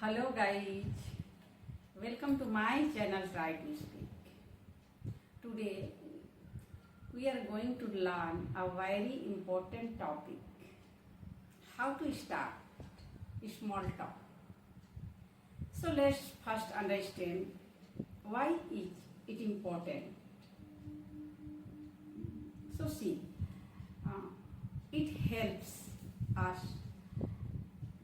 Hello guys, welcome to my channel Try to Speak. Today we are going to learn a very important topic, how to start a small talk. So let's first understand why is it important. So see, it helps us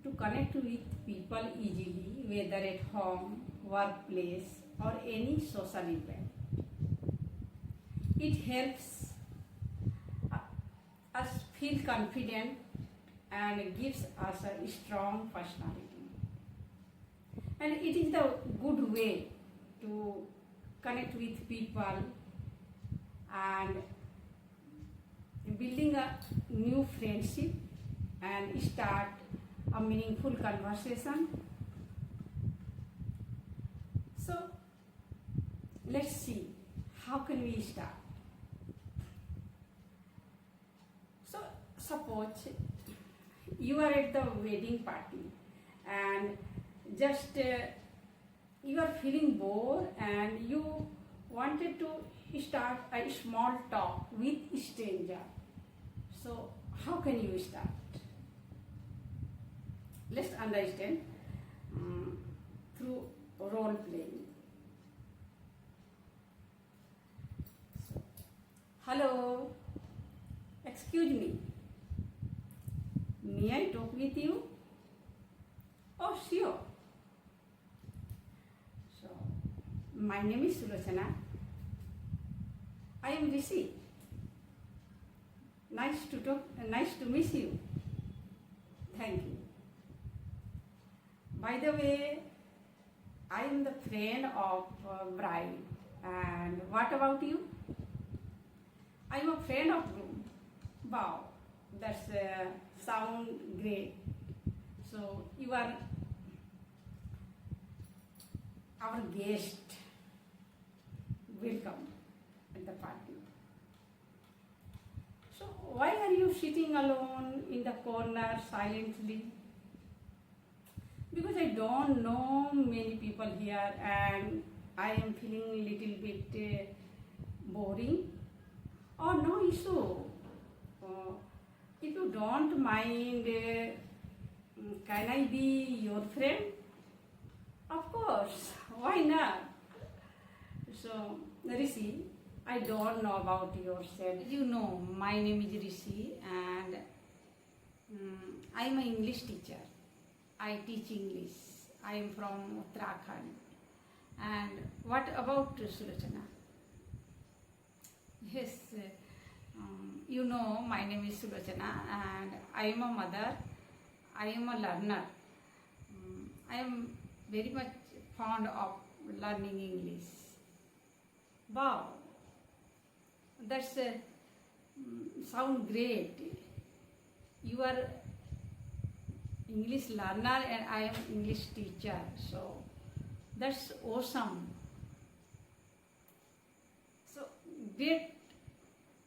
to connect with people easily, whether at home, workplace, or any social event. It helps us feel confident and gives us a strong personality. And it is the good way to connect with people and building a new friendship and start a meaningful conversation. So let's see how can we start. So suppose you are at the wedding party and just you are feeling bored and you wanted to start a small talk with a stranger. So how can you start? Let's understand through role playing. So, hello, excuse me, may I talk with you? Oh, sure. So, my name is Sulochana. I am Rishi. Nice to meet you. Thank you. By the way, I am the friend of bride. And what about you? I am a friend of groom. Wow, that's sound great. So you are our guest. Welcome at the party. So why are you sitting alone in the corner silently? Because I don't know many people here and I am feeling a little bit boring. Oh, no issue. If you don't mind, can I be your friend? Of course, why not? So, Rishi, I don't know about yourself. You know, my name is Rishi and I am an English teacher. I teach English. I am from Uttarakhand. And what about Sulochana? Yes, you know my name is Sulochana and I am a mother. I am a learner. I am very much fond of learning English. Wow, that's sound great. You are English learner and I am English teacher, so that's awesome. So great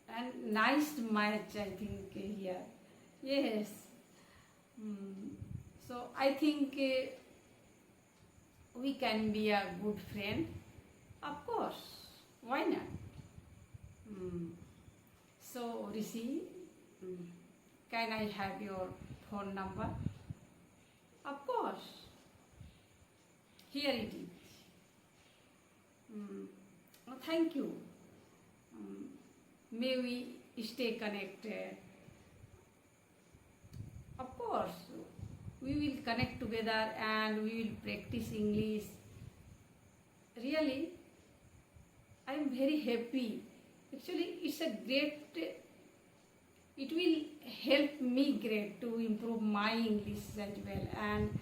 and nice match, I think here. Yes. So I think we can be a good friend. Of course, why not? So Rishi, can I have your phone number? Of course. Here it is. Thank you. May we stay connected. Of course, we will connect together and we will practice English. Really, I am very happy. Actually, it's a great, it will help me great to improve my English as well, and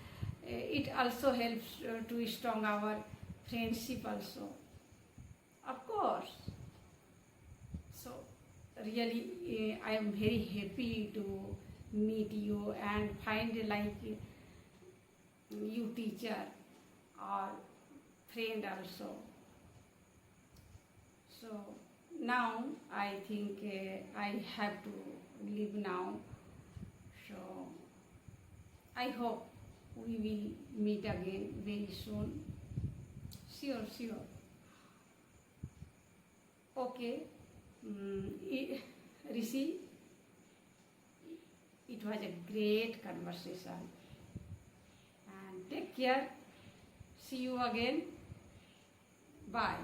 it also helps to strong our friendship also. Of course. So really I am very happy to meet you and find like you teacher or friend also. So now I think I have to leave now. So I hope we will meet again very soon. Sure. Okay, Rishi, it was a great conversation. And take care. See you again. Bye.